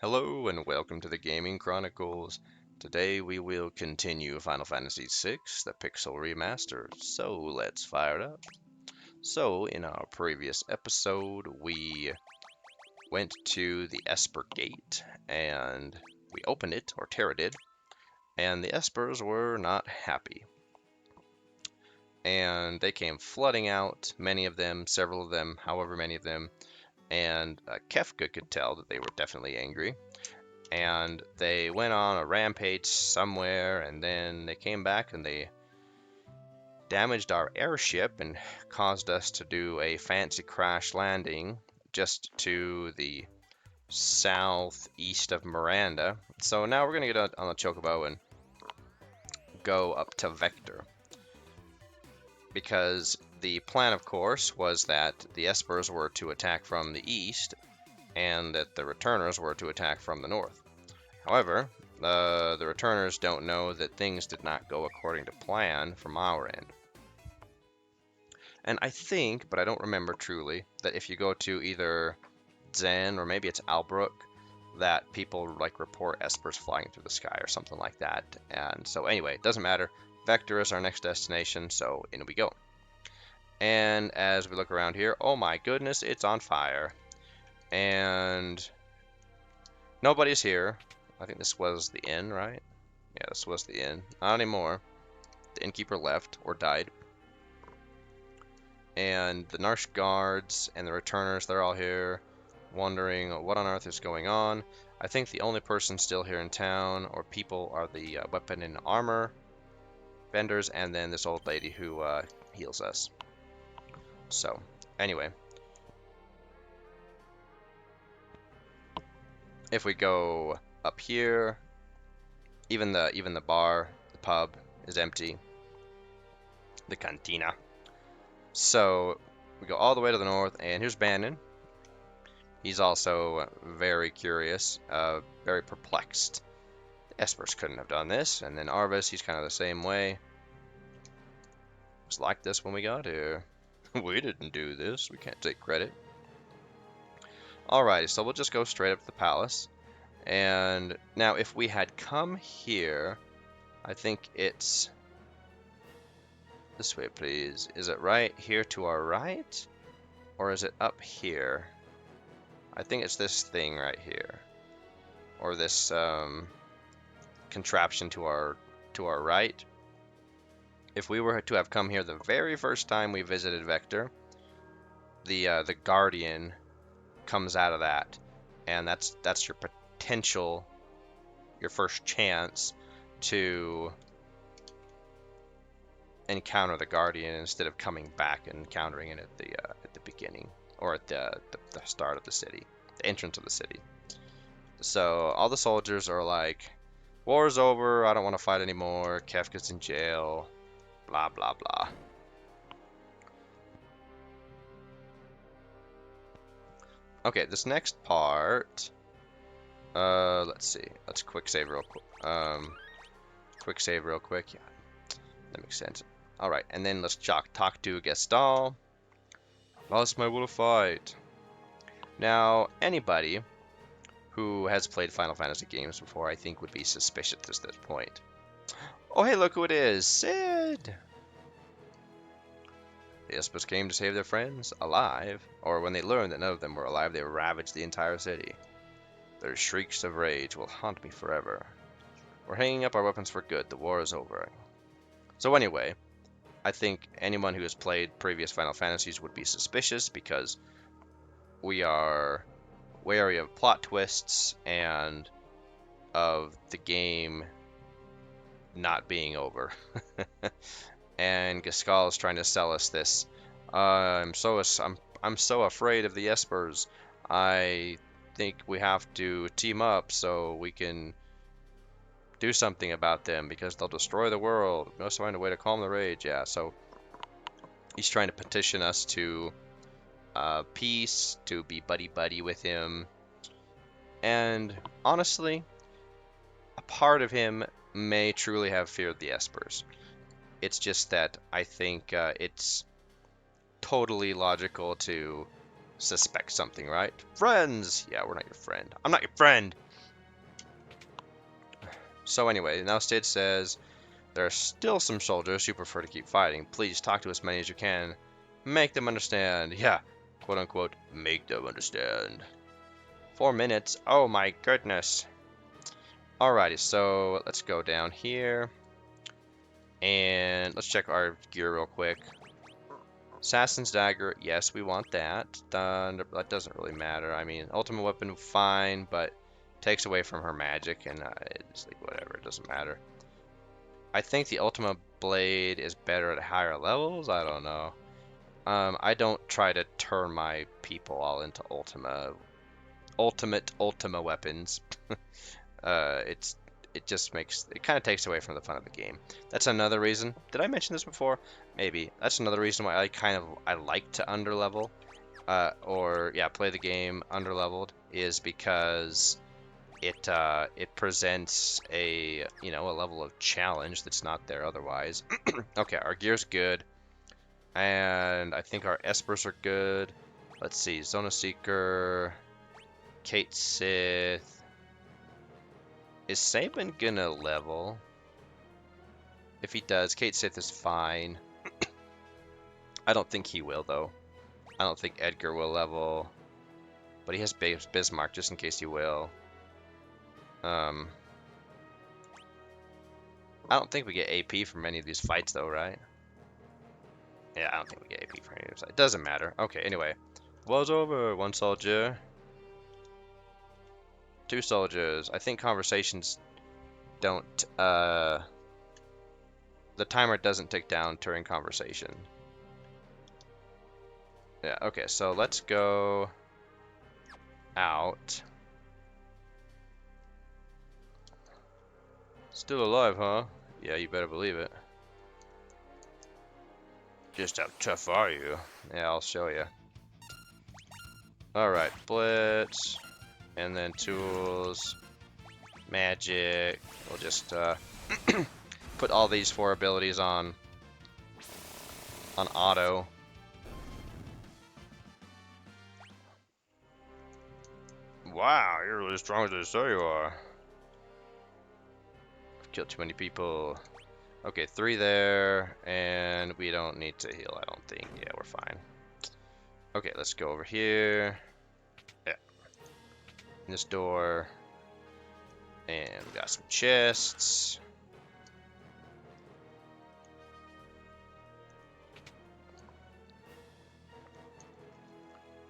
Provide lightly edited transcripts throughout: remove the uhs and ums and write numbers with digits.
Hello and welcome to the Gaming Chronicles. Today we will continue Final Fantasy VI, the Pixel Remaster. So let's fire it up. So in our previous episode, we went to the Esper Gate and we opened it, or Terra did, and the Espers were not happy. And they came flooding out, many of them, several of them, however many of them, and Kefka could tell that they were definitely angry. And they went on a rampage somewhere, and then they came back and they damaged our airship and caused us to do a fancy crash landing just to the southeast of Miranda. So now we're going to get on the Chocobo and go up to Vector. Because the plan, of course, was that the Espers were to attack from the east, and that the returners were to attack from the north. However, the returners don't know that things did not go according to plan from our end. And I think, but I don't remember truly, that if you go to either Zen or maybe it's Albrook, that people report Espers flying through the sky or something like that. And so anyway, it doesn't matter. Vector is our next destination, so in we go. And as we look around here, oh my goodness, it's on fire. And nobody's here. I think this was the inn, right? Yeah, this was the inn. Not anymore. The innkeeper left or died. And the Narsh guards and the returners, they're all here wondering what on earth is going on. I think the only person still here in town or people are the weapon and armor vendors and then this old lady who heals us. So, anyway. If we go up here, even the bar, the pub is empty. The cantina. So we go all the way to the north, and here's Bannon. He's also very curious, very perplexed. The Espers couldn't have done this. And then Arvis, he's kind of the same way. It's like this when we got here. We didn't do this. We can't take credit. Alrighty, so we'll just go straight up to the palace. And now if we had come here, I think it's this way, please. Is it right here to our right? Or is it up here? I think it's this thing right here. Or this contraption to our right. If we were to have come here the very first time we visited Vector, the Guardian comes out of that. And that's your potential, your first chance to encounter the Guardian instead of coming back and encountering it at the beginning or at the start of the city, the entrance of the city. So all the soldiers are like, "War's over. I don't want to fight anymore. Kefka's in jail. Blah blah blah." Okay, this next part. Let's see. Let's quick save real quick. Quick save real quick. Yeah, that makes sense. All right, and then let's talk to Gestahl. Lost my will to fight. Now, anybody who has played Final Fantasy games before, I think, would be suspicious at this point. Oh, hey, look who it is, Sid! The Espers came to save their friends, alive, or when they learned that none of them were alive, they ravaged the entire city. Their shrieks of rage will haunt me forever. We're hanging up our weapons for good. The war is over. So anyway, I think anyone who has played previous Final Fantasies would be suspicious because we are wary of plot twists and of the game not being over. And Gestahl is trying to sell us this. I'm so afraid of the Espers. I think we have to team up so we can do something about them because they'll destroy the world. We must find a way to calm the rage. Yeah, so he's trying to petition us to peace, to be buddy-buddy with him. And honestly, a part of him may truly have feared the Espers. It's just that I think it's totally logical to suspect something, right? Friends! Yeah, we're not your friend. I'm not your friend! So anyway, now Stid says, there are still some soldiers who prefer to keep fighting. Please talk to as many as you can. Make them understand. Yeah, quote unquote, make them understand. 4 minutes. Oh my goodness. Alrighty, so let's go down here. And let's check our gear real quick. Assassin's Dagger, yes, we want that. Thunder, that doesn't really matter. I mean, Ultimate Weapon, fine, but takes away from her magic, and it's like, whatever, it doesn't matter. I think the Ultima Blade is better at higher levels, I don't know. I don't try to turn my people all into ultimate Ultima weapons. It just makes, it kind of takes away from the fun of the game. That's another reason. Did I mention this before? Maybe. That's another reason why I like to underlevel, or yeah, play the game underleveled, is because it presents a a level of challenge that's not there otherwise. Okay, our gear's good, and I think our Espers are good. Let's see, Zona Seeker, Kate Sith. Is Saban gonna level? If he does, Kate Sith is fine. I don't think he will, though. I don't think Edgar will level. But he has Bismarck, just in case he will. I don't think we get AP from any of these fights, though, right? Yeah, I don't think we get AP from any of these fights. It doesn't matter. Okay, anyway. War's over. 1 soldier. 2 soldiers. I think conversations don't, the timer doesn't tick down during conversation. Yeah, okay, so let's go out. Still alive, huh? Yeah, you better believe it. Just how tough are you? Yeah, I'll show you. Alright, Blitz. And then tools. Magic. We'll just put all these 4 abilities on auto. Wow, you're really as strong as they say you are. I've killed too many people. Okay, 3 there, and we don't need to heal, I don't think. Yeah, we're fine. Okay, let's go over here. Yeah. In this door. And we got some chests.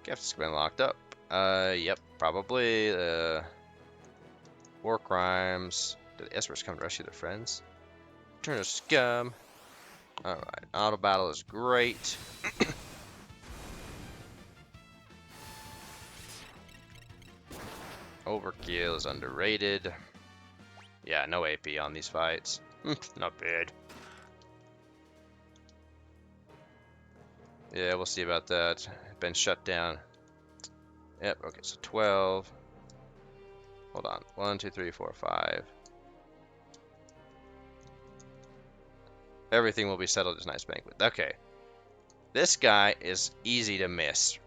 Guess it's been locked up. Yep, probably. War crimes. Did the Espers come to rescue their friends? Turn to scum. Alright, auto battle is great. Overkill is underrated. Yeah, no AP on these fights. Not bad. Yeah, we'll see about that. Been shut down. Yep, okay, so 12. Hold on. 1, 2, 3, 4, 5. Everything will be settled as nice banquet. Okay. This guy is easy to miss.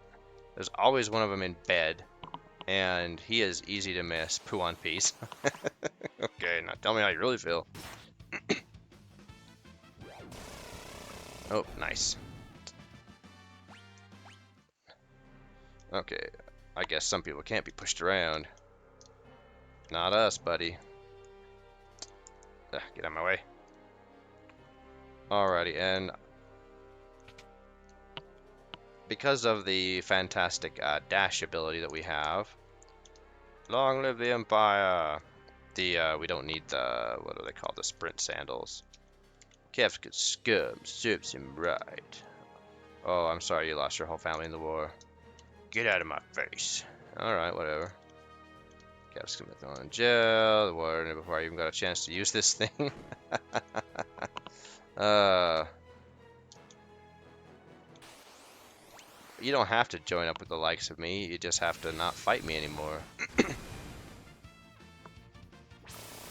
There's always one of them in bed. And he is easy to miss. Poo on peace. Okay, now tell me how you really feel. Oh, nice. Okay, I guess some people can't be pushed around. Not us, buddy. Ugh, get out of my way. Alrighty, and because of the fantastic dash ability that we have, long live the Empire! We don't need the, what do they call, the sprint sandals. Kefka scum serves him right. Oh, I'm sorry you lost your whole family in the war. Get out of my face. Alright, whatever. Kefka's gonna be thrown in jail. The war before I even got a chance to use this thing. You don't have to join up with the likes of me. You just have to not fight me anymore.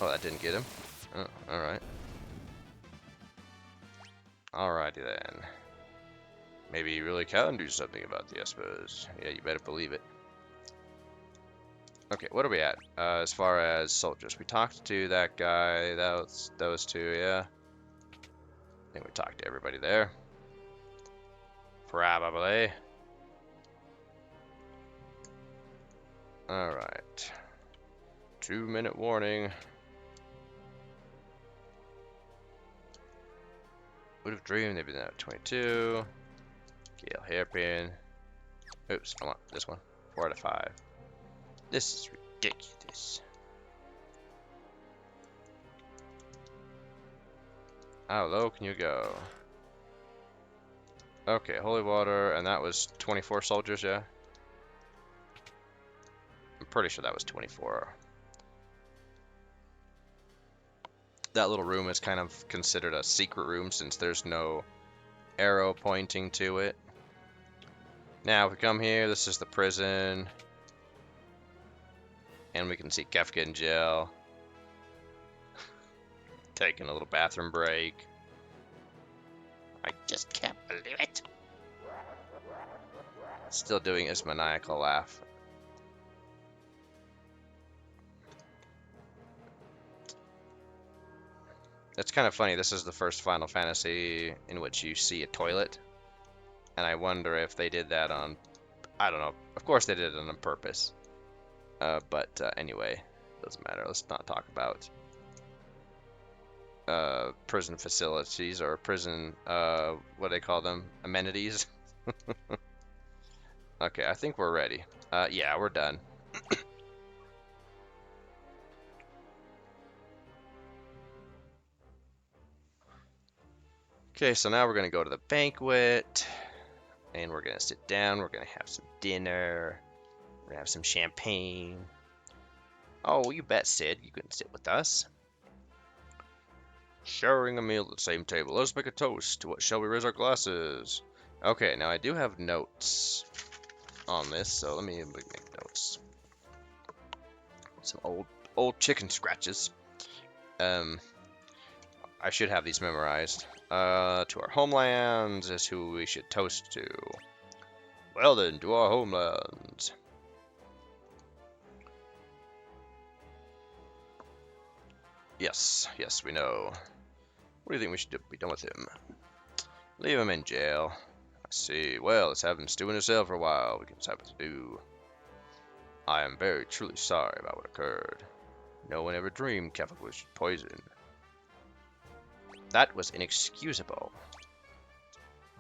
Oh, that didn't get him. Oh, alright. Alrighty then. Maybe you really can do something about the Espers. Yeah, you better believe it. Okay, what are we at? As far as soldiers, we talked to that guy. Those two, yeah. I think we talked to everybody there. Probably. Alright. 2-minute warning. Would have dreamed they'd been at 22. Gale hairpin. Oops, I want this one. 4 out of 5. This is ridiculous. How low can you go? Okay, holy water, and that was 24 soldiers, yeah? I'm pretty sure that was 24. That little room is kind of considered a secret room since there's no arrow pointing to it. Now, if we come here, this is the prison. And we can see Kefka in jail. Taking a little bathroom break. I just can't believe it. Still doing his maniacal laugh. It's kind of funny, this is the first Final Fantasy in which you see a toilet. And I wonder if they did that on... I don't know. Of course they did it on purpose. But anyway, doesn't matter. Let's not talk about prison facilities or prison, what do they call them? Amenities? Okay, I think we're ready. Yeah, we're done. Okay, so now we're going to go to the banquet, and we're going to sit down, we're going to have some dinner, we're going to have some champagne. Oh, you bet, Sid, you can sit with us. Sharing a meal at the same table. Let's make a toast. To what shall we raise our glasses? Okay, now I do have notes on this, so let me make notes. Some old chicken scratches. I should have these memorized. To our homelands is who we should toast to. Well then, to our homelands. Yes, we know. What do you think we should be done with him? Leave him in jail. I see. Well, let's have him stew in his cell for a while. We can decide what to do. I am very truly sorry about what occurred. No one ever dreamed Kefka was poisoned. That was inexcusable.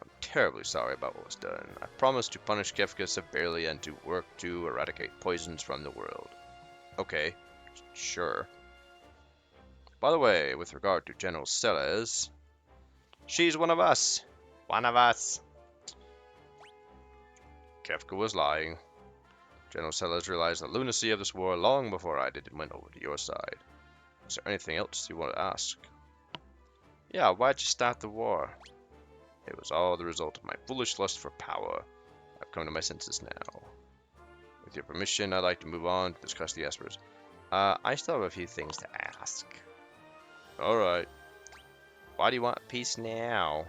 I'm terribly sorry about what was done. I promise to punish Kefka severely and to work to eradicate poisons from the world. Okay, sure. By the way, with regard to General Sellers, she's one of us. One of us. Kefka was lying. General Sellers realized the lunacy of this war long before I did and went over to your side. Is there anything else you want to ask? Yeah, why'd you start the war? It was all the result of my foolish lust for power. I've come to my senses now. With your permission, I'd like to move on to discuss the Espers. I still have a few things to ask. Alright. Why do you want peace now?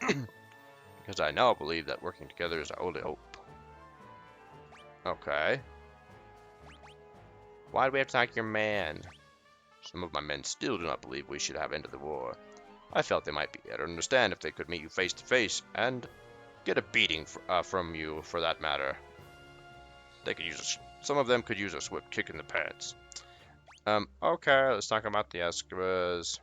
Because I now believe that working together is our only hope. Okay. Why do we have to talk your man? Some of my men still do not believe we should have ended the war. I felt they might be able to understand if they could meet you face to face and get a beating from you, for that matter. They could use some of them could use a swift kick in the pants. Okay, let's talk about the Espers.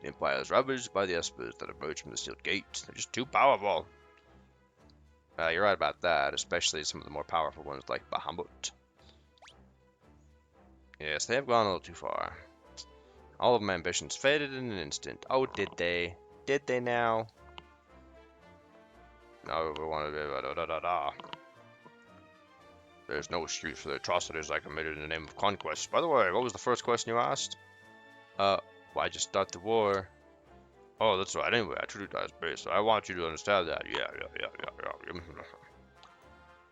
The Empire is ravaged by the Espers that emerge from the sealed gate. They're just too powerful. You're right about that, especially some of the more powerful ones like Bahamut. Yes, they have gone a little too far. All of my ambitions faded in an instant. Oh, did they? Did they now? No, we want to... There's no excuse for the atrocities I committed in the name of conquest. By the way, what was the first question you asked? Why'd you start the war? Oh, that's right. Anyway, I treated you as base, so I want you to understand that. Yeah.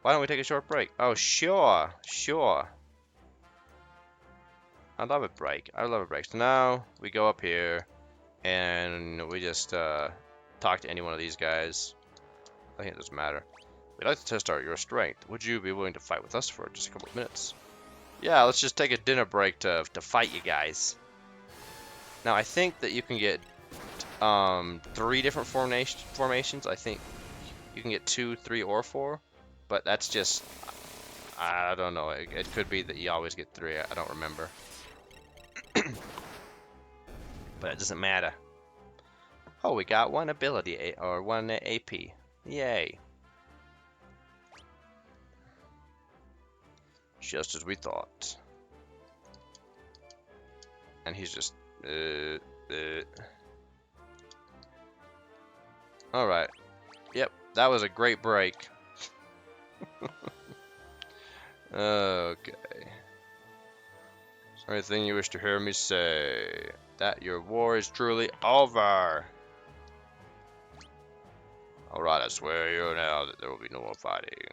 Why don't we take a short break? Oh, sure. I love a break. So now we go up here and we just talk to any one of these guys. I think it doesn't matter. We'd like to test out your strength. Would you be willing to fight with us for just a couple of minutes? Yeah, let's just take a dinner break to fight you guys. Now, I think that you can get 3 different formations. I think you can get 2, 3, or 4. But that's just... I don't know. It could be that you always get 3. I don't remember. But it doesn't matter. Oh, we got 1 ability, or 1 AP. Yay. Just as we thought. And he's just... Alright. Yep, that was a great break. Okay. Is there anything you wish to hear me say? That your war is truly over. Alright, I swear you now that there will be no more fighting.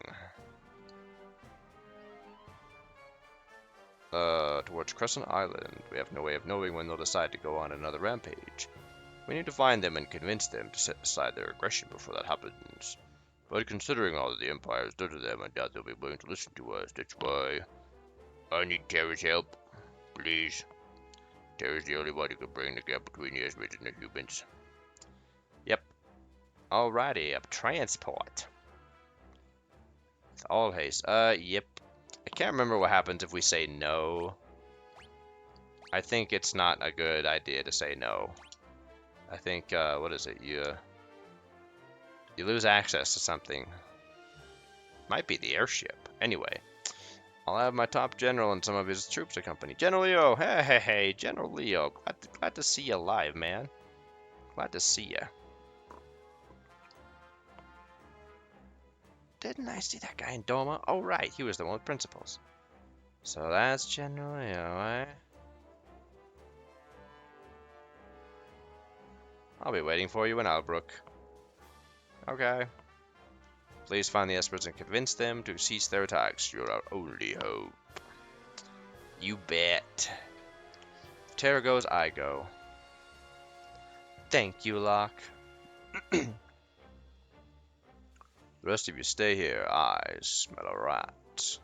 Towards Crescent Island. We have no way of knowing when they'll decide to go on another rampage. We need to find them and convince them to set aside their aggression before that happens. But considering all that the Empire has done to them, I doubt they'll be willing to listen to us. That's why I need Terra's help. Please. Terra's the only one who can bring the gap between the Espers and the humans. Yep. Alrighty, up transport. With all haste. Yep. I can't remember what happens if we say no. I think it's not a good idea to say no. I think, what is it? You lose access to something. Might be the airship. Anyway, I'll have my top general and some of his troops accompany. General Leo, hey, General Leo. Glad to see you alive, man. Glad to see you. Didn't I see that guy in Doma? Oh, right, he was the one with principles. So that's General Leo, eh? I'll be waiting for you in Albrook. Okay. Please find the Espers and convince them to cease their attacks. You're our only hope. You bet. If Terra goes, I go. Thank you, Locke. The rest of you stay here. I smell a rat.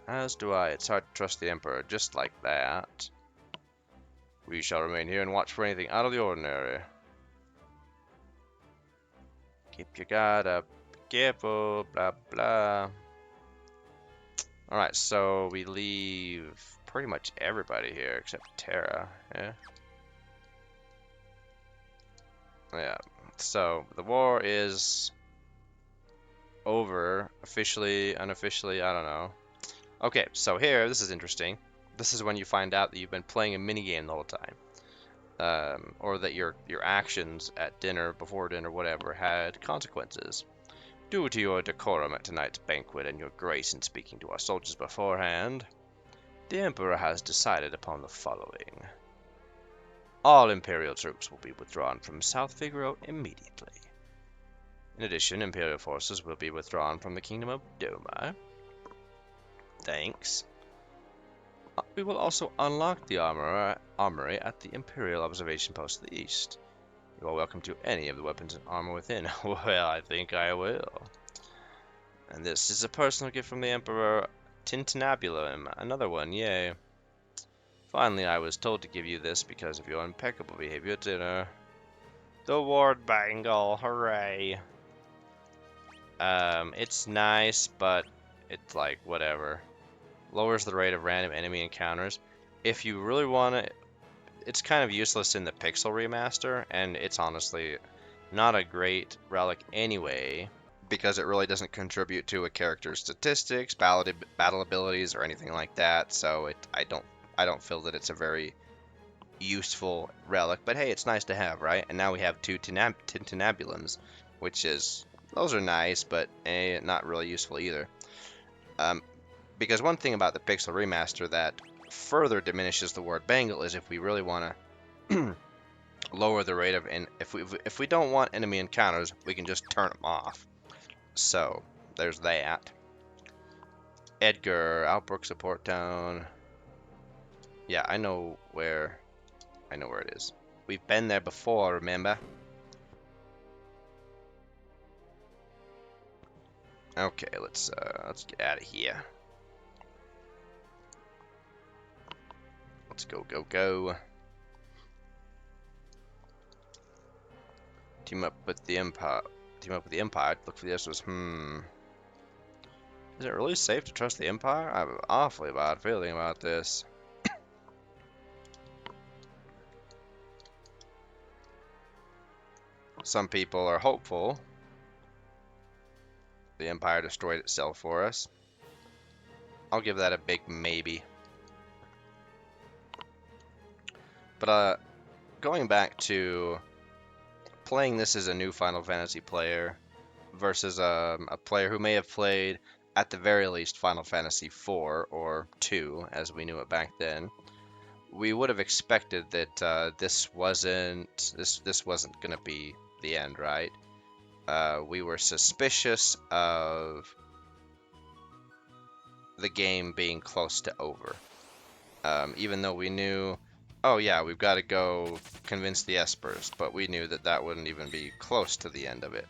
As do I. It's hard to trust the Emperor just like that. We shall remain here and watch for anything out of the ordinary. Keep your guard up. Be careful. Blah, blah. Alright, so we leave pretty much everybody here except Terra. Yeah. Yeah. So, the war is over. Officially, unofficially, I don't know. Okay, so here, this is interesting. This is when you find out that you've been playing a minigame the whole time. Or that your actions at dinner, before dinner, whatever, had consequences. Due to your decorum at tonight's banquet and your grace in speaking to our soldiers beforehand, the Emperor has decided upon the following. All Imperial troops will be withdrawn from South Figaro immediately. In addition, Imperial forces will be withdrawn from the Kingdom of Doma. Thanks. We will also unlock the armory at the Imperial Observation Post to the east. You are welcome to any of the weapons and armor within. Well, I think I will. And this is a personal gift from the Emperor Tintinabulum. Another one, yay. Finally, I was told to give you this because of your impeccable behavior at dinner. The Ward Bangle, hooray. It's nice, but it's like, whatever. Lowers the rate of random enemy encounters. If you really want to... It's kind of useless in the Pixel Remaster, and it's honestly not a great relic anyway, because it really doesn't contribute to a character's statistics, battle abilities, or anything like that, so I don't feel that it's a very useful relic, but hey, it's nice to have, right? And now we have 2 Tintinabulums, which is... Those are nice, but not really useful either. Because one thing about the Pixel Remaster that further diminishes the Ward Bangle is if we really want to lower the rate of... if we don't want enemy encounters, we can just turn them off. So, there's that. Edgar, Outbrook Support Town. Yeah, I know where it is. We've been there before, remember? Okay, let's get out of here. Let's go. Team up with the Empire. Look for the Espers. Is it really safe to trust the Empire? I have an awfully bad feeling about this. Some people are hopeful the Empire destroyed itself for us. I'll give that a big maybe. But going back to playing this as a new Final Fantasy player versus a player who may have played at the very least Final Fantasy 4 or 2 as we knew it back then, we would have expected that this wasn't going to be the end, right? We were suspicious of the game being close to over, even though we knew, oh yeah, we've got to go convince the Espers, but we knew that that wouldn't even be close to the end of it.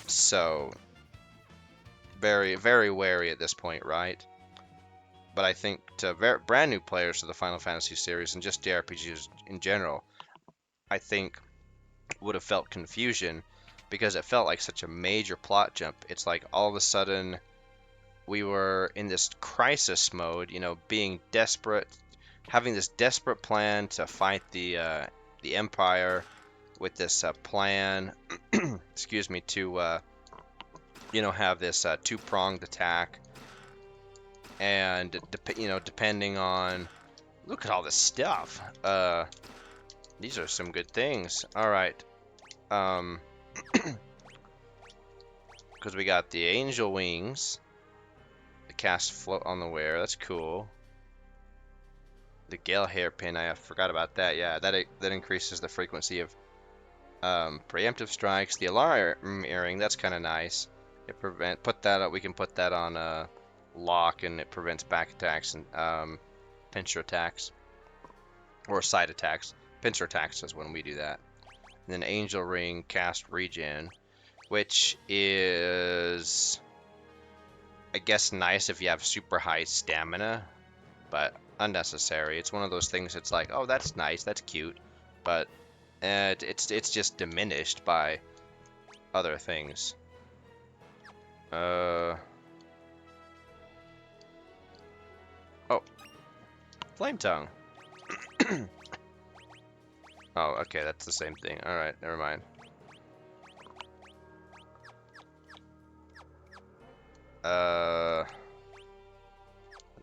So very, very wary at this point, right? But I think to brand new players to the Final Fantasy series and just JRPGs in general, I think would have felt confusion because it felt like such a major plot jump. It's like all of a sudden we were in this crisis mode, you know, being desperate, having this desperate plan to fight the Empire with this plan, excuse me, to you know, have this two-pronged attack, and you know, depending on, look at all this stuff. These are some good things. All right, because we got the angel wings, the cast float on the wear. That's cool. The Gale hairpin, I forgot about that. Yeah, that increases the frequency of preemptive strikes. The alarm earring, that's kind of nice. It we can put that on lock, and it prevents back attacks and pincer attacks or side attacks. Pincer attacks is when we do that. And then angel ring, cast regen, which is, I guess, nice if you have super high stamina, but unnecessary. It's one of those things. It's like, oh, that's nice, that's cute, but it's just diminished by other things. Oh, flame tongue. Oh, okay, that's the same thing. All right, never mind.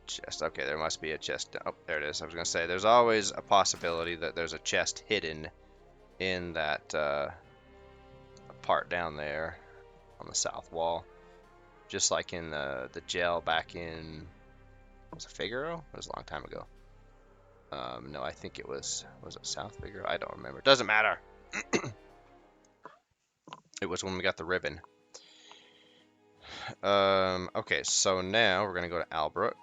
Chest. Okay, there must be a chest. Oh, there it is. I was gonna say, there's always a possibility that there's a chest hidden in that part down there on the south wall, just like in the jail back in, was it Figaro? It was a long time ago. No, I think it was it South Figaro? I don't remember. Doesn't matter. It was when we got the ribbon. Okay, so now we're gonna go to Albrook.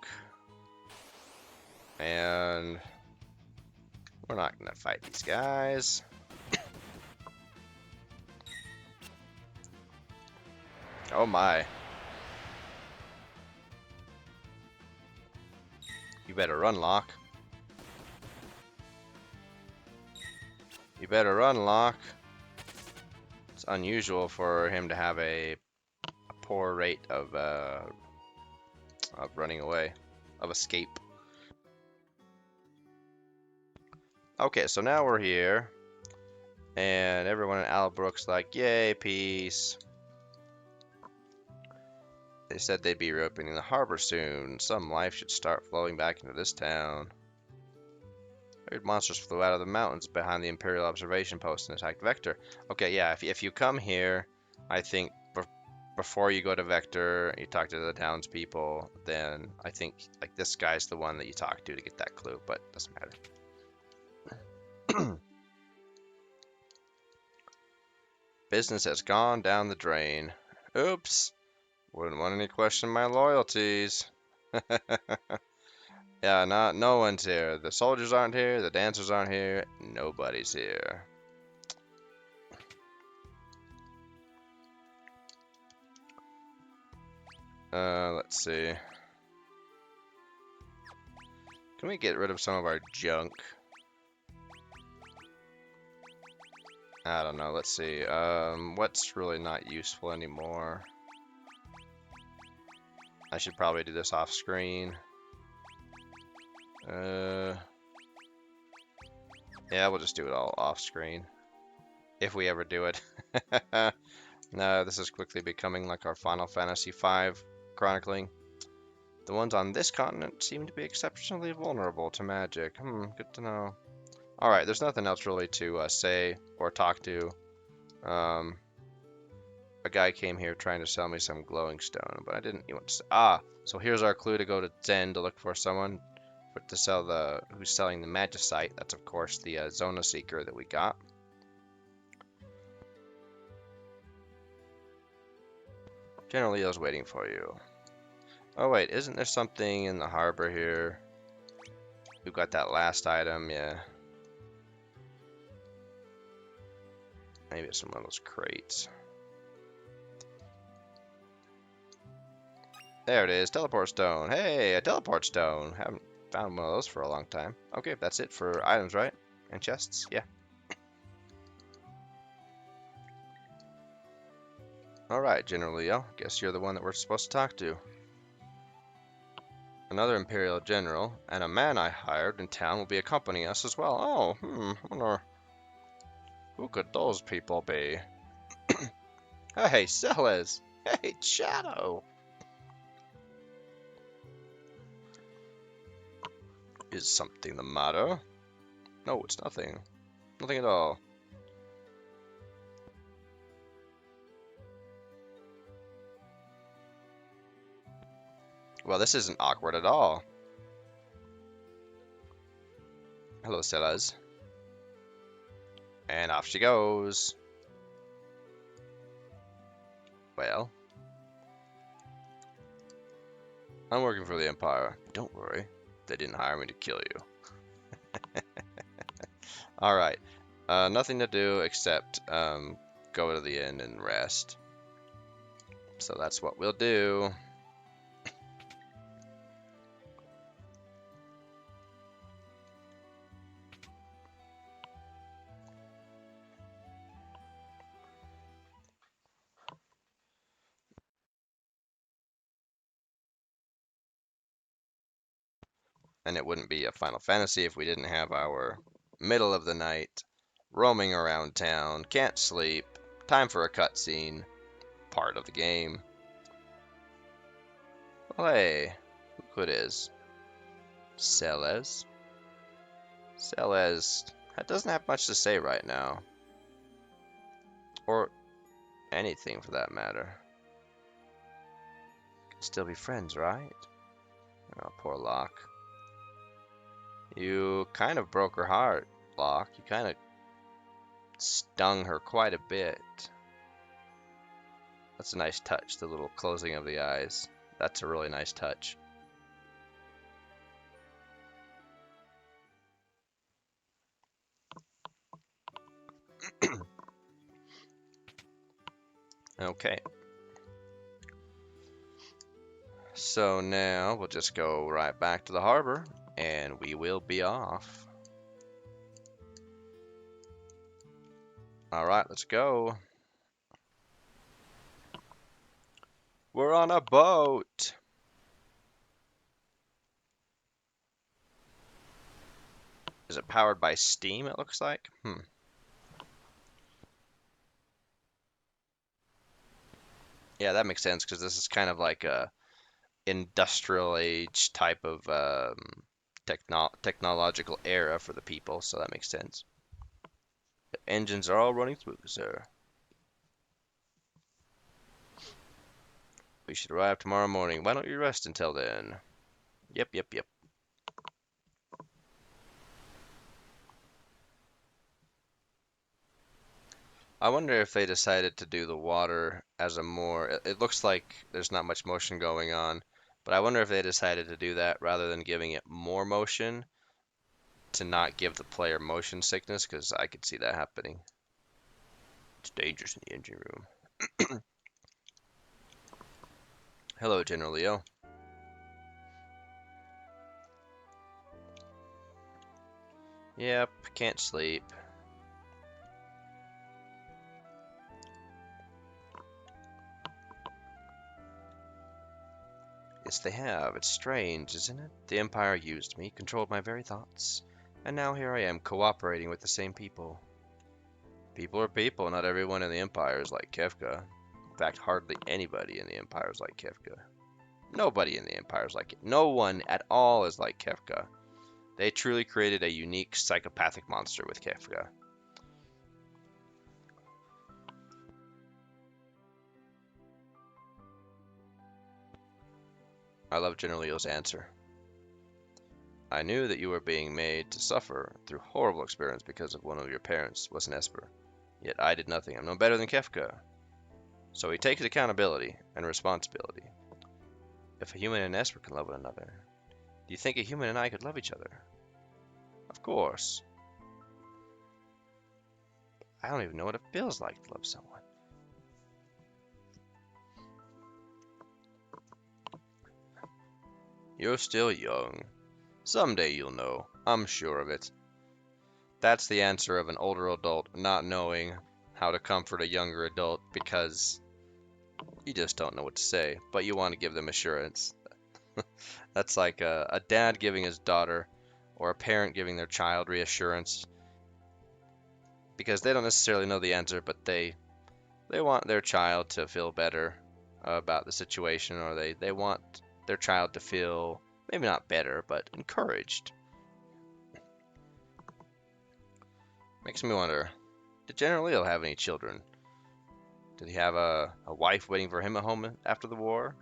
And we're not gonna fight these guys. Oh my. You better run, Locke. You better run, Locke. It's unusual for him to have a poor rate of running away, of escape. Okay, so now we're here, and everyone in Albrook's like, yay, peace. They said they'd be reopening the harbor soon. Some life should start flowing back into this town. Weird monsters flew out of the mountains behind the Imperial observation post and attacked Vector. Okay, yeah, if you come here, I think before you go to Vector, you talk to the townspeople, then I think like this guy's the one that you talk to get that clue, but it doesn't matter. Business has gone down the drain. Oops. Wouldn't want any question my loyalties. Yeah, no one's here. The soldiers aren't here, the dancers aren't here, nobody's here. Let's see. Can we get rid of some of our junk? I don't know. Let's see. What's really not useful anymore? I should probably do this off screen. Yeah, we'll just do it all off screen. If we ever do it. No, this is quickly becoming like our Final Fantasy V chronicling. The ones on this continent seem to be exceptionally vulnerable to magic. Good to know. Alright, there's nothing else really to say or talk to. A guy came here trying to sell me some glowing stone, but I didn't. You want to, so here's our clue to go to Zen to look for someone to sell who's selling the magicite. That's of course the Zona Seeker that we got. General Leo's waiting for you. Oh wait, isn't there something in the harbor here? We've got that last item, yeah. Maybe it's one of those crates. There it is, teleport stone. Hey, a teleport stone. Haven't found one of those for a long time. Okay, that's it for items, right? And chests, yeah. Alright, General Leo. Guess you're the one that we're supposed to talk to. Another Imperial General, and a man I hired in town will be accompanying us as well. Oh, wonder who could those people be? Hey, Celes! Hey, Shadow! Is something the matter? No, it's nothing. Nothing at all. Well, this isn't awkward at all. Hello, Celes. And off she goes. Well, I'm working for the Empire. Don't worry, they didn't hire me to kill you. Alright, nothing to do except go to the inn and rest. So that's what we'll do. And it wouldn't be a Final Fantasy if we didn't have our middle of the night, roaming around town, can't sleep, time for a cutscene, part of the game. Well, hey, look who it is. Celes. Celes doesn't have much to say right now. Or anything for that matter. Can still be friends, right? Oh, poor Locke. You kind of broke her heart, Locke. You kind of stung her quite a bit. That's a nice touch, the little closing of the eyes. That's a really nice touch. Okay. So now we'll just go right back to the harbor and we will be off. Alright, let's go. We're on a boat. Is it powered by steam, it looks like? Yeah, that makes sense because this is kind of like a industrial age type of technological era for the people, so that makes sense. The engines are all running smooth, sir. We should arrive tomorrow morning. Why don't you rest until then? Yep. I wonder if they decided to do the water as a more... It looks like there's not much motion going on, but I wonder if they decided to do that rather than giving it more motion to not give the player motion sickness, because I could see that happening. It's dangerous in the engine room. Hello, General Leo. Yep, can't sleep. Yes, they have. It's strange, isn't it? The Empire used me, controlled my very thoughts, and now here I am, cooperating with the same people. People are people. Not everyone in the Empire is like Kefka. In fact, hardly anybody in the Empire is like Kefka. Nobody in the Empire is like it. No one at all is like Kefka. They truly created a unique psychopathic monster with Kefka. I love General Leo's answer. I knew that you were being made to suffer through horrible experience because of one of your parents was an Esper. Yet I did nothing. I'm no better than Kefka. So he takes accountability and responsibility. If a human and an Esper can love one another, do you think a human and I could love each other? Of course. I don't even know what it feels like to love someone. You're still young. Someday you'll know. I'm sure of it. That's the answer of an older adult not knowing how to comfort a younger adult because you just don't know what to say, but you want to give them assurance. That's like a dad giving his daughter or a parent giving their child reassurance because they don't necessarily know the answer, but they want their child to feel better about the situation, or they want their child to feel maybe not better, but encouraged. Makes me wonder, did General Leo have any children? Did he have a wife waiting for him at home after the war?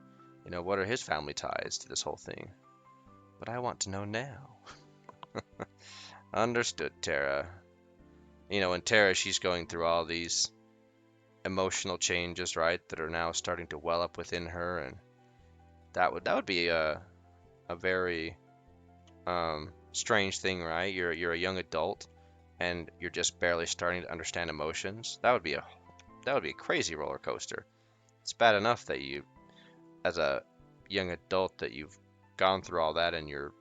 You know, what are his family ties to this whole thing? But I want to know now. Understood, Terra. You know, in Terra, she's going through all these emotional changes, right, that are now starting to well up within her, and that would be a very strange thing, right? You're a young adult, and you're just barely starting to understand emotions. That would be a crazy roller coaster. It's bad enough that you, as a young adult, that you've gone through all that in your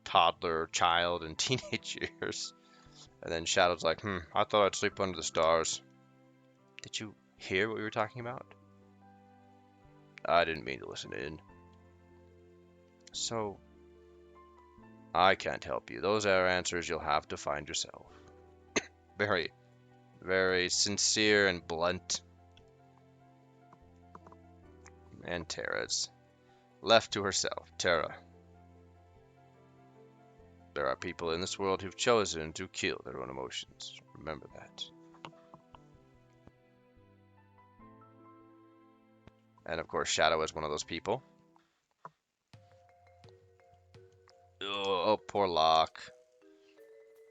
toddler, child, and teenage years. And then Shadow's like, I thought I'd sleep under the stars. Did you hear what we were talking about? I didn't mean to listen in. So, I can't help you. Those are answers you'll have to find yourself. Very, very sincere and blunt. And Terra's left to herself. Terra, there are people in this world who've chosen to kill their own emotions. Remember that. And of course, Shadow is one of those people. Oh, poor Locke.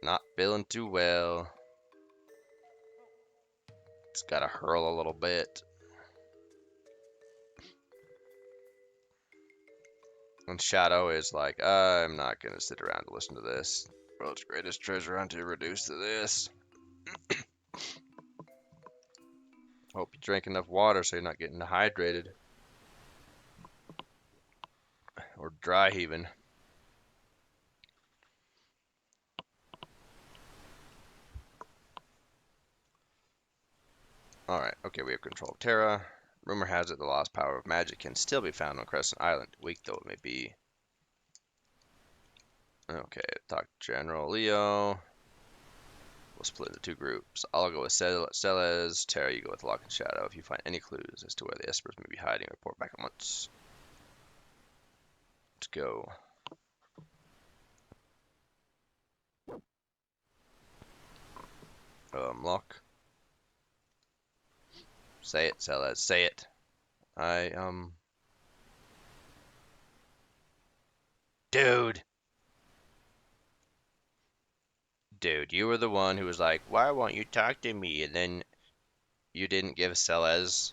Not feeling too well. It's gotta hurl a little bit. And Shadow is like, I'm not gonna sit around to listen to this. World's greatest treasure hunter reduced to this. Hope you drink enough water so you're not getting dehydrated. Or dry heaving. Alright, okay, we have control of Terra. Rumor has it the lost power of magic can still be found on Crescent Island, weak though it may be. Okay, talk to General Leo. We'll split into two groups. I'll go with Celes. Terra, you go with Locke and Shadow. If you find any clues as to where the Espers may be hiding, report back at once. Let's go. Locke. Say it, Celes. Say it. Dude. Dude, you were the one who was like, why won't you talk to me? And then you didn't give Celes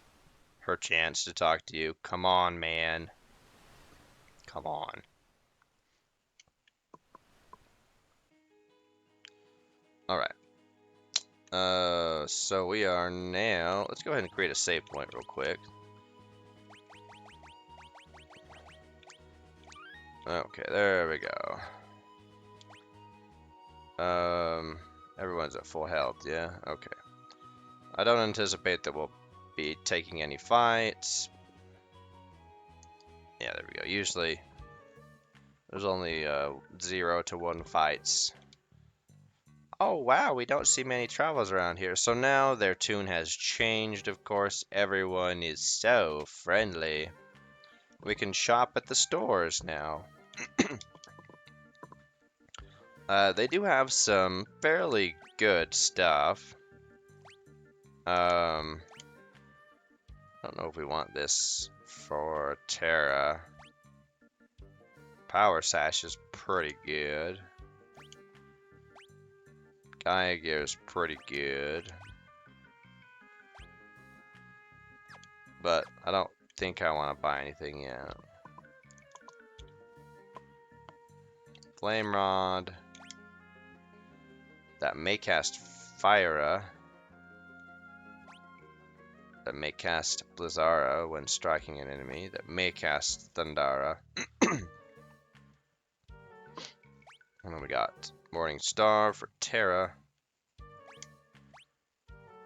her chance to talk to you. Come on, man. Come on. Alright. So we are now... Let's go ahead and create a save point real quick. Okay, there we go. Everyone's at full health, yeah? Okay. I don't anticipate that we'll be taking any fights. Yeah, there we go. Usually, there's only 0 to 1 fights. Oh, wow, we don't see many travelers around here. So now their tune has changed, of course. Everyone is so friendly. We can shop at the stores now. They do have some fairly good stuff. I don't know if we want this for Terra. Power Sash is pretty good. Gaia Gear is pretty good. But I don't think I want to buy anything yet. Flame Rod. That may cast Fire. That may cast Blizzara when striking an enemy. That may cast Thundara. And then we got Morning Star for Terra.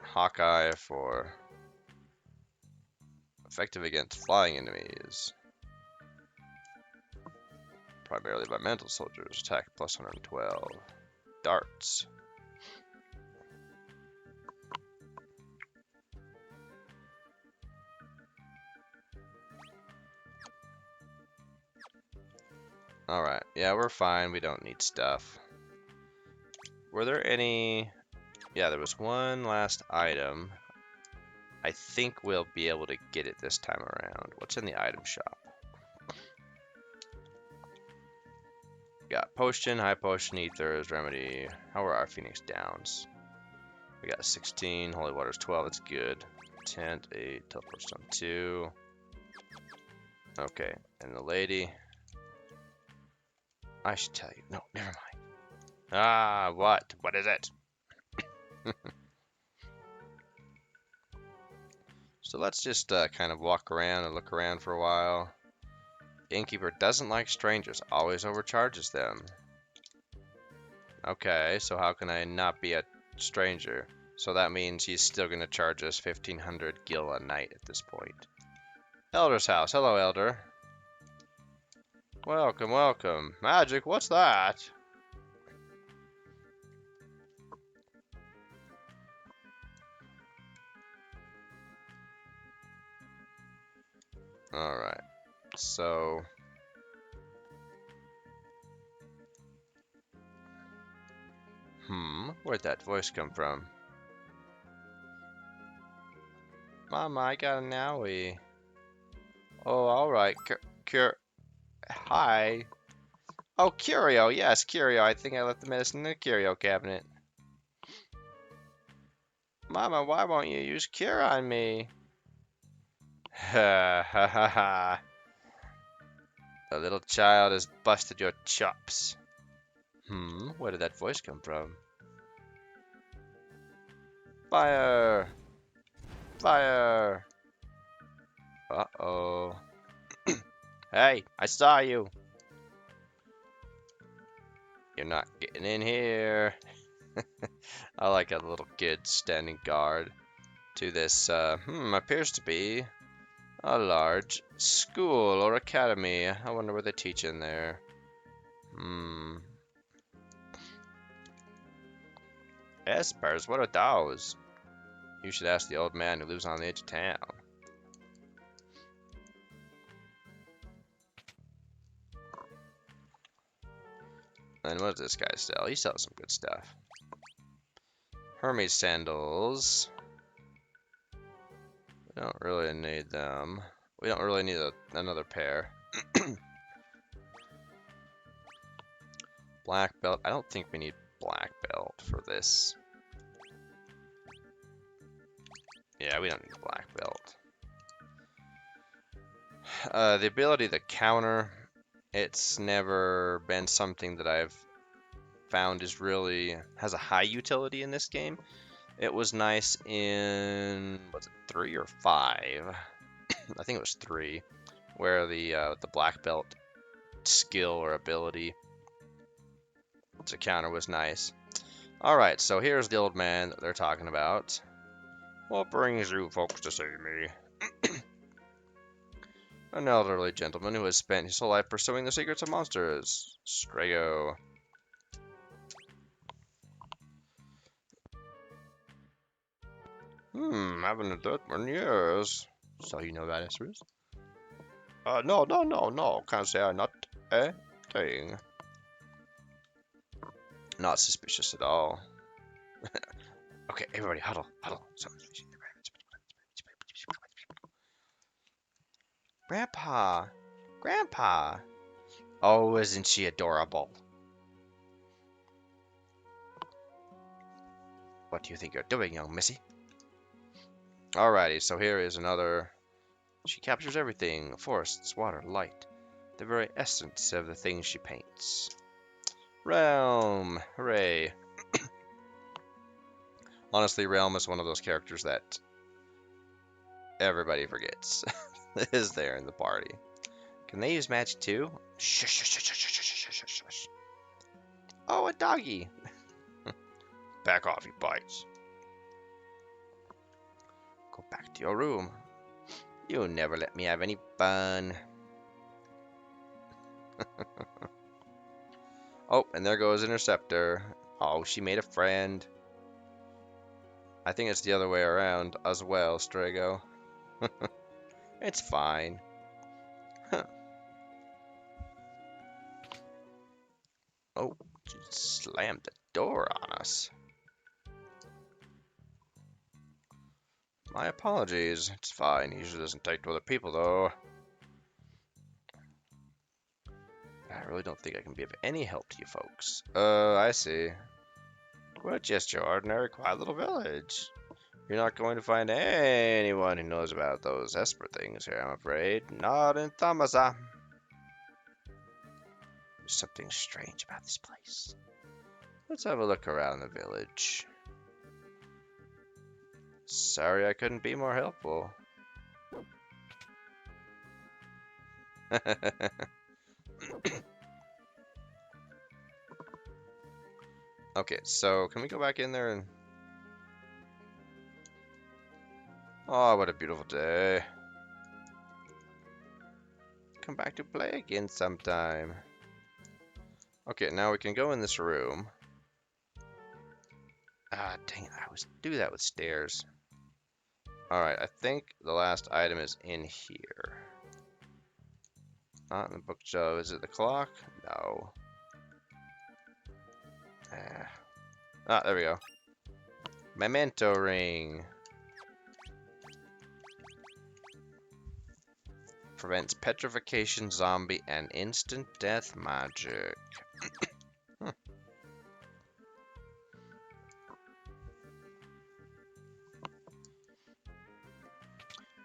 Hawkeye for effective against flying enemies. Primarily by mental soldiers. Attack plus 112. Darts. Alright, yeah, we're fine. We don't need stuff. Were there any... Yeah, there was one last item. I think we'll be able to get it this time around. What's in the item shop? We got Potion, High Potion, Ethers, Remedy. How are our Phoenix Downs? We got 16, Holy Water's 12, that's good. Tent, 8, Teleport Stone 2. Okay, and the lady... I should tell you. No, never mind. Ah, what? What is it? So let's just kind of walk around and look around for a while. Innkeeper doesn't like strangers, always overcharges them. Okay, so how can I not be a stranger? So that means he's still going to charge us 1,500 gil a night at this point. Elder's house. Hello, Elder. Welcome, welcome. Magic, what's that? Alright, so... Where'd that voice come from? Mama, I got an owie. Oh, alright. Hi. Oh, Curio. Yes, Curio. I think I left the medicine in the Curio cabinet. Mama, why won't you use Cure on me? Ha ha ha ha. The little child has busted your chops. Where did that voice come from? Fire! Fire! Uh-oh. Hey, I saw you. You're not getting in here. I like a little kid standing guard to this, appears to be a large school or academy. I wonder what they teach in there. Espers, what are those? You should ask the old man who lives on the edge of town. And what does this guy sell? He sells some good stuff. Hermes sandals. We don't really need them. We don't really need another pair. Black belt. I don't think we need black belt for this. Yeah, we don't need black belt. The ability to counter, it's never been something that I've found is really has a high utility in this game. It was nice in, was it 3 or 5? I think it was 3, where the black belt skill or ability to counter was nice. Alright, so here's the old man that they're talking about. What brings you folks to see me? An elderly gentleman who has spent his whole life pursuing the secrets of monsters. Strago. Haven't heard that one in years. So you know that, Espers? No. Can't say I'm not a thing. Not suspicious at all. Okay, everybody, huddle. Grandpa. Oh, isn't she adorable? What do you think you're doing, young missy? Alrighty, so here is another. She captures everything: forests, water, light, the very essence of the things she paints. Realm! Hooray! Honestly, Realm is one of those characters that everybody forgets is there in the party. Can they use magic too? Shush. Oh, a doggy! Back off, he bites. Go back to your room. You never let me have any fun. Oh, and there goes Interceptor. Oh, she made a friend. I think it's the other way around as well, Strago. It's fine. Oh, she slammed the door on us. My apologies. It's fine. He usually doesn't take to other people, though. I really don't think I can be of any help to you folks. I see. We're just your ordinary, quiet little village. You're not going to find anyone who knows about those Esper things here, I'm afraid. Not in Thamasa. There's something strange about this place. Let's have a look around the village. Sorry I couldn't be more helpful. Okay, so can we go back in there and... Oh, what a beautiful day. Come back to play again sometime. Okay, now we can go in this room. Ah, dang it, I always do that with stairs. Alright, I think the last item is in here. Not in the bookshelf. Is it the clock? No. Ah, there we go. Memento ring. Prevents petrification, zombie, and instant death magic.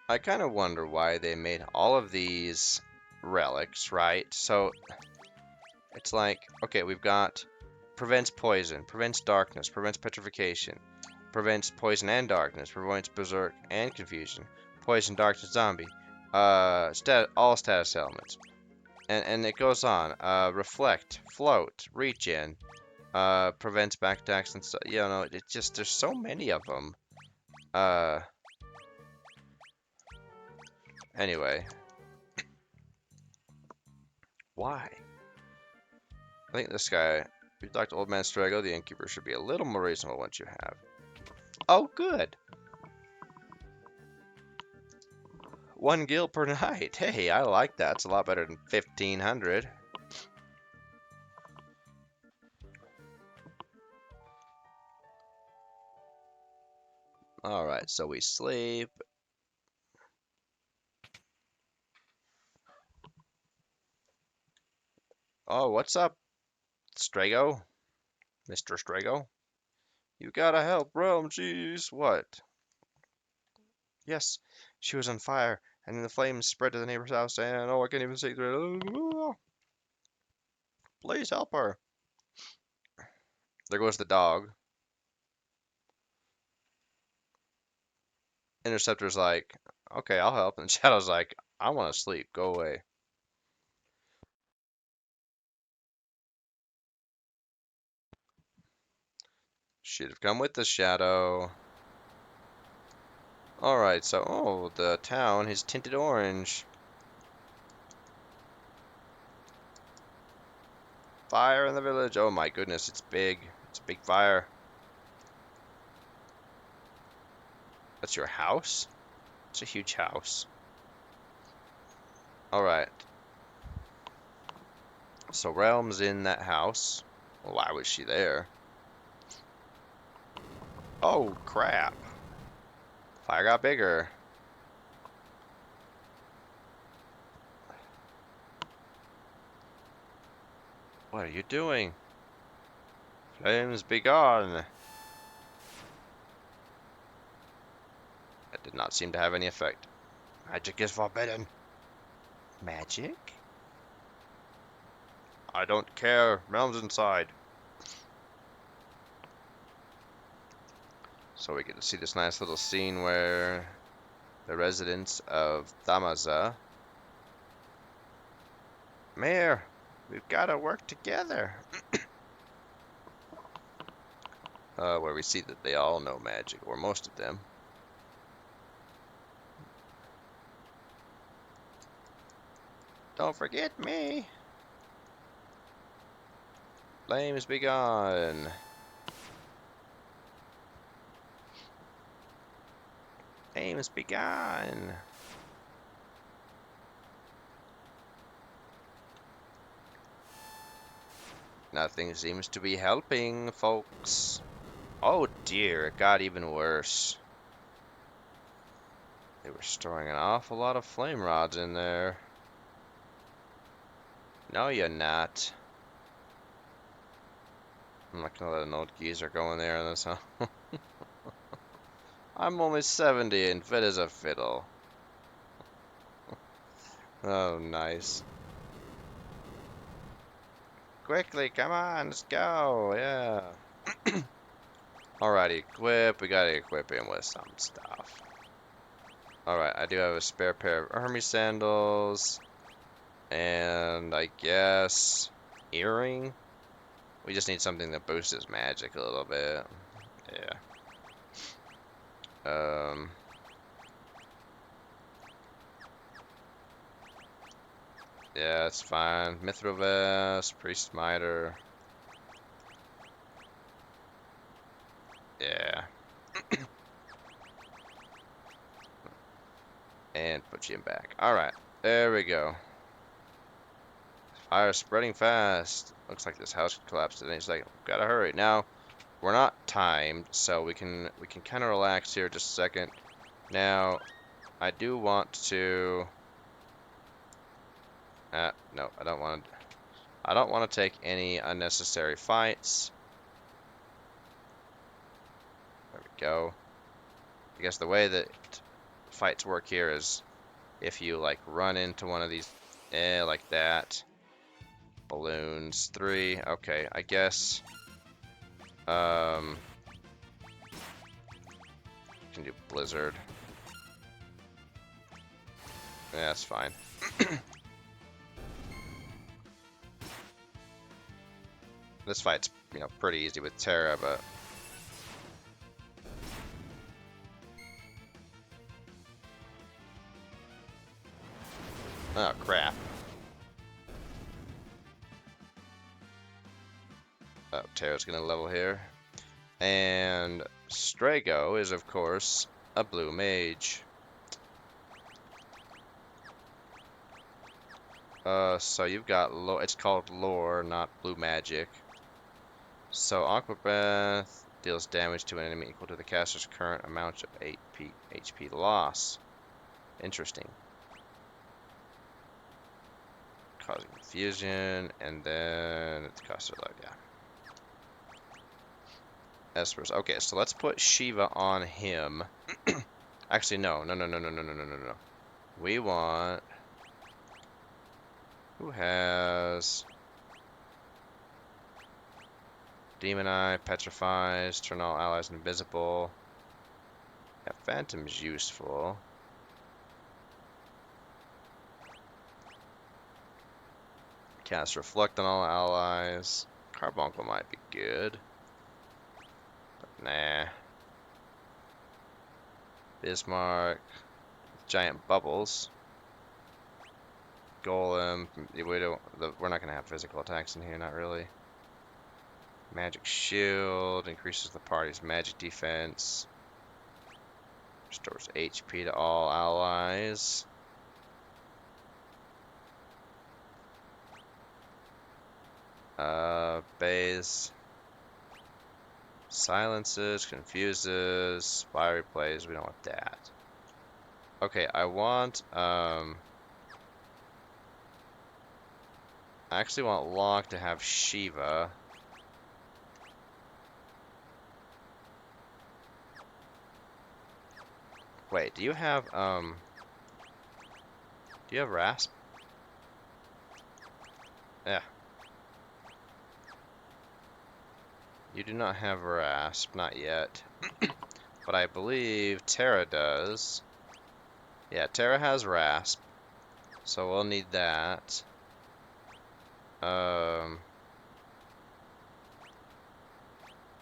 I kind of wonder why they made all of these relics, right? So it's like, okay, we've got prevents poison, prevents darkness, prevents petrification, prevents poison and darkness, prevents berserk and confusion, poison, darkness, zombie, all status elements, and it goes on. Reflect, float, regen, prevents backtacks and stuff. You know, it's just there's so many of them. Anyway, why? I think this guy, if you talk to Old Man Strago, the innkeeper should be a little more reasonable once you have. Oh, good. 1 gil per night. Hey, I like that. It's a lot better than 1,500. Alright, so we sleep. Oh, what's up, Strago? Mr. Strago? You gotta help Rome, jeez. What? Yes, she was on fire, and then the flames spread to the neighbor's house, and oh, I can't even see through it. Please help her. There goes the dog. Interceptor's like, okay, I'll help. And Shadow's like, I want to sleep. Go away. Should have come with the shadow. Alright, so, oh, the town is tinted orange. Fire in the village. Oh my goodness, it's big. It's a big fire. That's your house? It's a huge house. Alright. So Realm's in that house. Well, why was she there? Oh, crap. Fire got bigger. What are you doing? Flames be gone. That did not seem to have any effect. Magic is forbidden. Magic? I don't care. Realm's inside. So we get to see this nice little scene where the residents of Thamasa. Mayor, we've got to work together. Where we see that they all know magic, or most of them. Don't forget me. Flames be gone. Flames be gone. Nothing seems to be helping, folks. Oh dear, it got even worse. They were storing an awful lot of flame rods in there. No, you're not. I'm not gonna let an old geezer go in there in this, huh? I'm only 70 and fit as a fiddle. Oh, nice. Quickly, come on, let's go, yeah. Alrighty, equip. We gotta equip him with some stuff. Alright, I do have a spare pair of Hermes sandals. And I guess earring. We just need something that boosts his magic a little bit. Yeah. Yeah, it's fine. Mithril vest, priest miter. Yeah. And put you in back. Alright, there we go. Fire spreading fast. Looks like this house could collapse at any second. Gotta hurry. Now, we're not timed, so we can kind of relax here just a second. Now, I do want to. No, I don't want to. I don't want to take any unnecessary fights. There we go. I guess the way that fights work here is if you like run into one of these, like that. Balloons 3. Okay, I guess. Can do blizzard. Yeah, that's fine. This fight's, pretty easy with Terra, but oh crap. Oh, Terra's gonna level here. And Strago is of course a blue mage. So you've got it's called lore, not blue magic. So Aqua Breath deals damage to an enemy equal to the caster's current amount of HP loss. Interesting. Causing confusion, and then it's caster load, yeah. Espers. Okay, so let's put Shiva on him. Actually, no. We want... Who has... Demon Eye, Petrifies, turn all allies invisible. Yeah, Phantom's useful. Cast Reflect on all allies. Carbuncle might be good. Nah. Bismarck. Giant bubbles. Golem. We're not gonna have physical attacks in here, not really. Magic shield increases the party's magic defense. Restores HP to all allies. Base. Silences, confuses, fire replays. We don't want that. Okay, I want, I actually want Locke to have Shiva. Wait, do you have Rasp? Yeah. You do not have Rasp, not yet. But I believe Terra does. Yeah, Terra has Rasp. So we'll need that.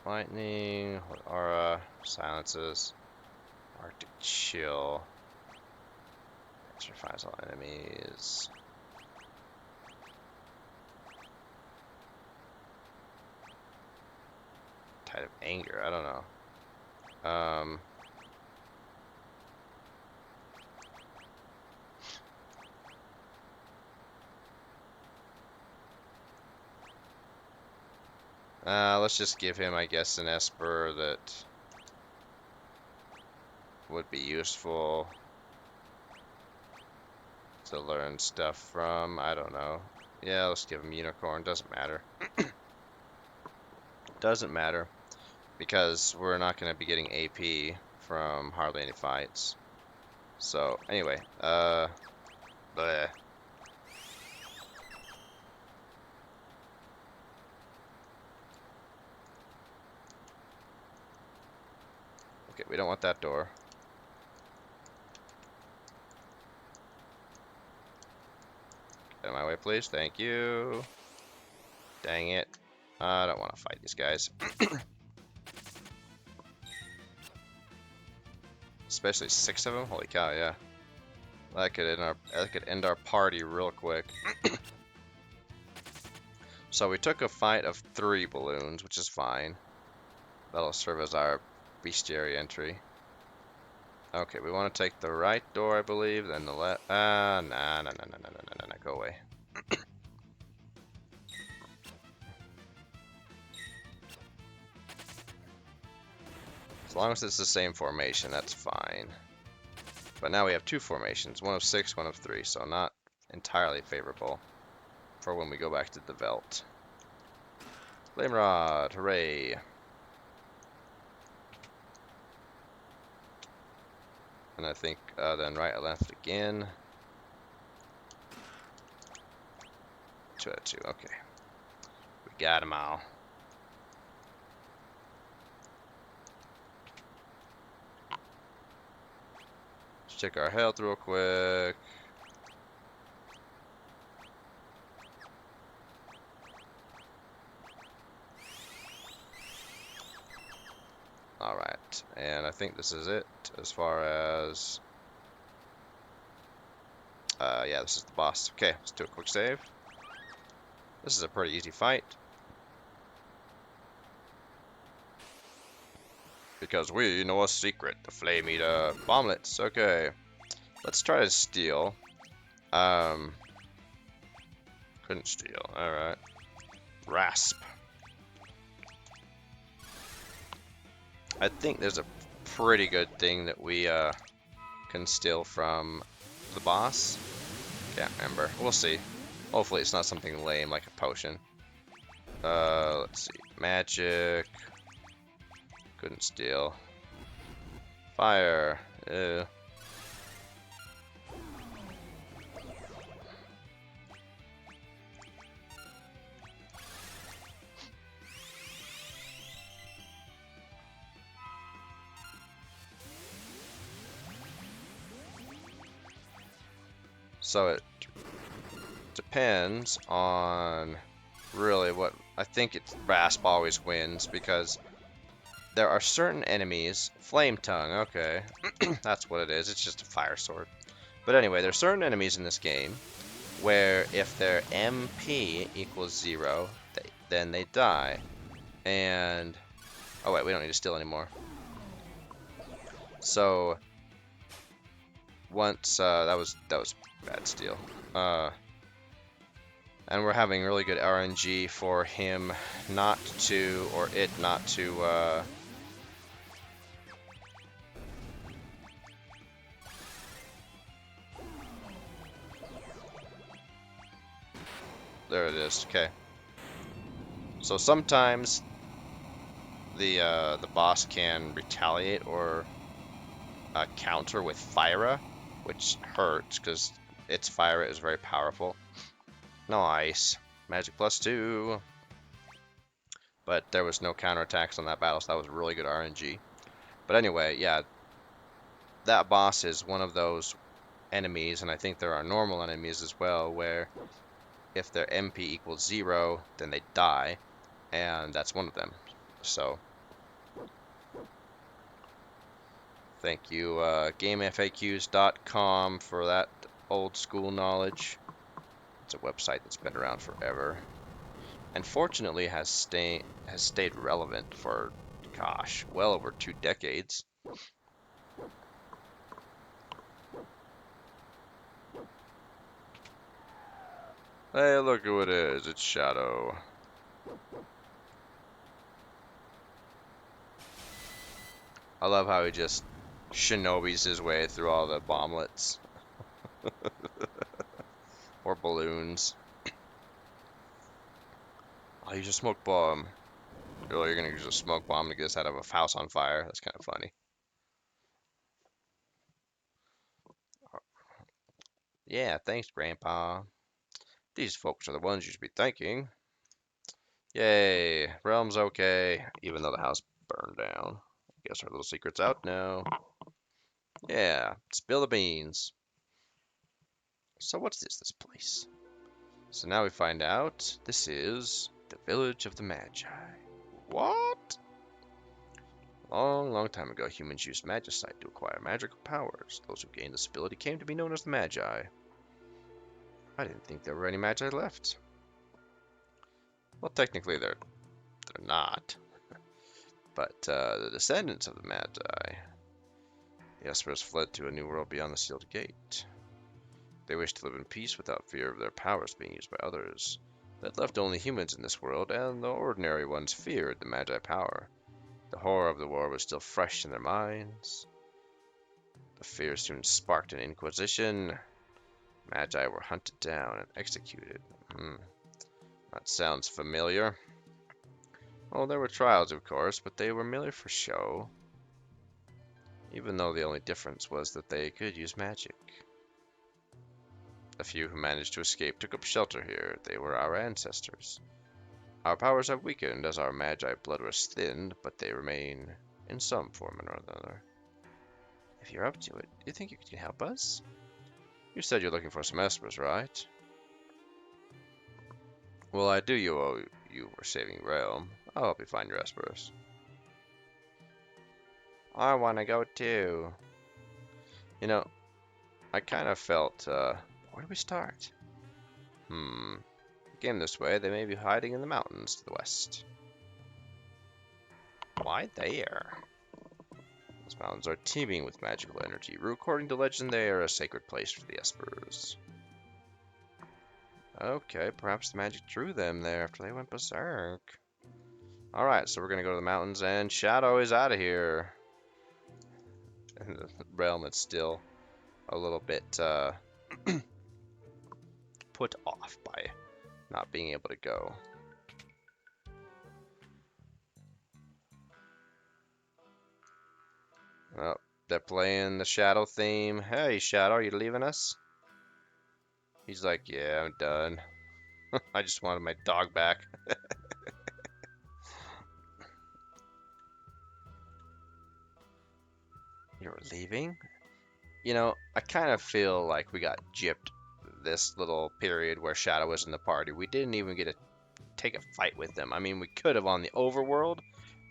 Lightning, Aura, Silences, Arctic Chill. Petrifies all enemies. Tide of Anger, I don't know. Let's just give him, I guess, an Esper that would be useful to learn stuff from. I don't know. Yeah, let's give him Unicorn. Doesn't matter. Doesn't matter. Because we're not going to be getting AP from hardly any fights. So, anyway. Bleh. Okay, we don't want that door. Get out of my way, please. Thank you. Dang it. I don't want to fight these guys. Especially 6 of them. Holy cow, yeah. That could end our party real quick. So we took a fight of 3 balloons, which is fine. That'll serve as our bestiary entry. Okay, we want to take the right door, I believe, then the left. Nah, go away. As long as it's the same formation, that's fine. But now we have 2 formations, one of 6, one of 3, so not entirely favorable for when we go back to the Veld. Flame Rod, hooray! And I think then right and left again. 2 out of 2, okay. We got them all. Let's check our health real quick. Alright, and I think this is it as far as... yeah, this is the boss. Okay, let's do a quick save. This is a pretty easy fight. Because we know a secret, the Flame Eater bomblets. Okay, let's try to steal. Couldn't steal, alright. Rasp. I think there's a pretty good thing that we can steal from the boss. Can't remember. We'll see. Hopefully it's not something lame like a potion. Let's see. Magic. Couldn't steal. Fire. Ew. So it depends on really what I think. It's Rasp always wins because there are certain enemies, Flame Tongue, okay, that's what it is, it's just a fire sword. But anyway, there are certain enemies in this game where if their MP equals 0, then they die. And, oh wait, we don't need to steal anymore. So, once, that was bad steal. And we're having really good RNG for him not to, or it not to, there it is, okay. So sometimes the boss can retaliate or counter with Fira, which hurts because its Fira is very powerful. Nice. Magic +2. But there was no counterattacks on that battle, so that was really good RNG. But anyway, yeah, that boss is one of those enemies, and I think there are normal enemies as well, where if their MP equals 0, then they die, and that's one of them. So, thank you, GameFAQs.com for that old school knowledge. It's a website that's been around forever, and fortunately has stayed relevant for, gosh, well over 2 decades. Hey, look who it is. It's Shadow. I love how he just shinobis his way through all the bomblets. Or balloons. I'll use a smoke bomb. Really, you're gonna use a smoke bomb to get us out of a house on fire? That's kind of funny. Yeah, thanks, Grandpa. These folks are the ones you should be thanking. Yay, realm's okay, even though the house burned down. Guess our little secret's out now. Yeah, spill the beans. So what's this place? So now we find out this is the village of the Magi. What? Long time ago, humans used magicite to acquire magical powers. Those who gained this ability came to be known as the Magi. I didn't think there were any Magi left. Well, technically they're not. But the descendants of the Magi. The Espers fled to a new world beyond the sealed gate. They wished to live in peace without fear of their powers being used by others. That left only humans in this world, and the ordinary ones feared the Magi power. The horror of the war was still fresh in their minds. The fear soon sparked an inquisition. Magi were hunted down and executed. That sounds familiar. Oh, there were trials, of course, but they were merely for show. Even though the only difference was that they could use magic. The few who managed to escape took up shelter here. They were our ancestors. Our powers have weakened as our Magi blood was thinned, but they remain in some form or another. If you're up to it, do you think you can help us? You said you're looking for some Espers, right? Well, I do you owe you for saving Realm. I'll help you find your Espers. I want to go too. You know, I kind of felt, where do we start? Again this way, they may be hiding in the mountains to the west. Why there? Those mountains are teeming with magical energy. According to legend, they are a sacred place for the Espers. Okay, perhaps the magic drew them there after they went berserk. Alright, so we're gonna go to the mountains, and Shadow is out of here. And the realm is still a little bit put off by not being able to go. Oh, they're playing the Shadow theme. Hey, Shadow, are you leaving us? He's like, yeah, I'm done. I just wanted my dog back. You're leaving? You know, I kind of feel like we got gypped this little period where Shadow was in the party. We didn't even get to take a fight with them. I mean, we could have on the overworld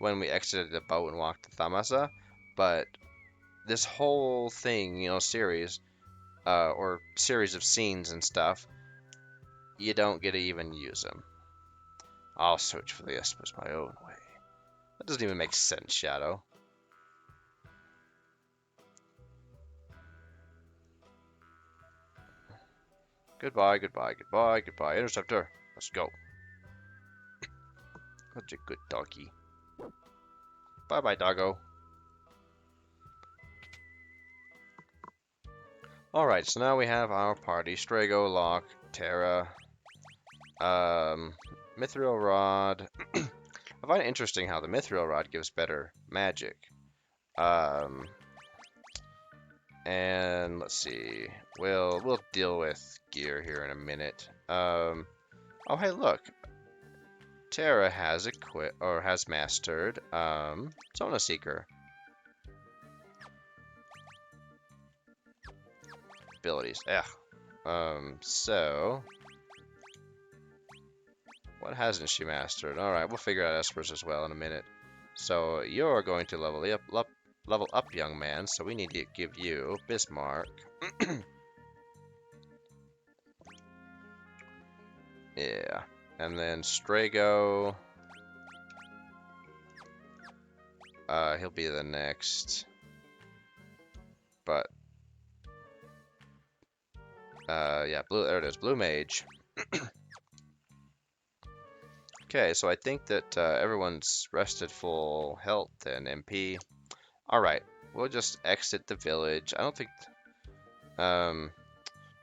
when we exited the boat and walked to Thamasa, but this whole thing, series, or series of scenes and stuff, you don't get to even use them. I'll search for the Espers my own way. That doesn't even make sense, Shadow. Goodbye, goodbye, goodbye, goodbye. Interceptor, let's go. Such a good doggy. Bye-bye, doggo. Alright, so now we have our party. Strago, Locke, Terra, Mithril Rod. I find it interesting how the Mithril Rod gives better magic. And let's see. We'll deal with gear here in a minute. Oh hey, look. Terra has has mastered Zona Seeker abilities. So what hasn't she mastered? All right, we'll figure out Espers as well in a minute. So you're going to level up, young man. So we need to give you Bismarck. Yeah, and then Strago. He'll be the next. But yeah, there it is, Blue Mage. Okay, so I think that everyone's rested full health and MP. Alright, we'll just exit the village. I don't think...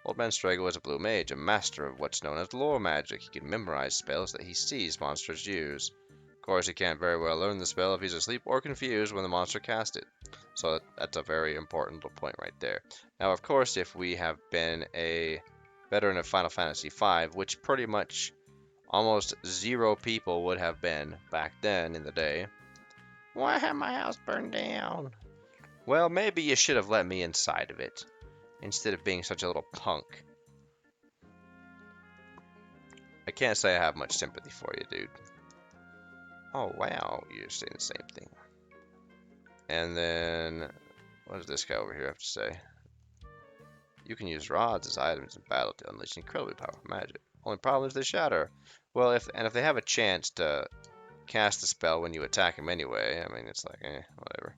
Old Man Strago is a blue mage, a master of what's known as lore magic. He can memorize spells that he sees monsters use. Of course, he can't very well learn the spell if he's asleep or confused when the monster casts it. So that's a very important little point right there. Now, of course, if we have been a veteran of Final Fantasy V, which pretty much almost 0 people would have been back then in the day. Why had my house burned down? Well, maybe you should have let me inside of it, instead of being such a little punk. I can't say I have much sympathy for you, dude. Oh, wow, you're saying the same thing. And then, what does this guy over here have to say? You can use rods as items in battle to unleash incredibly powerful magic. Only problem is they shatter. Well, if they have a chance to cast the spell when you attack them anyway, I mean, it's like, whatever.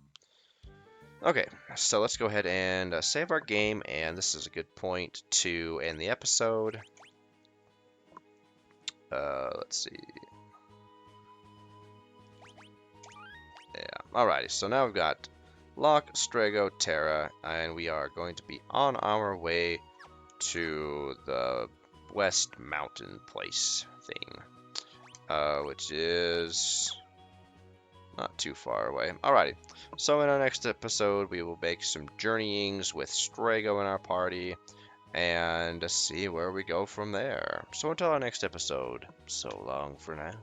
Okay, so let's go ahead and save our game, and this is a good point to end the episode. Let's see. Yeah, alrighty, so now we've got Locke, Strago, Terra, and we are going to be on our way to the West Mountain Place thing, which is not too far away. Alrighty, so in our next episode, we will make some journeyings with Strago in our party and see where we go from there. So until our next episode, so long for now.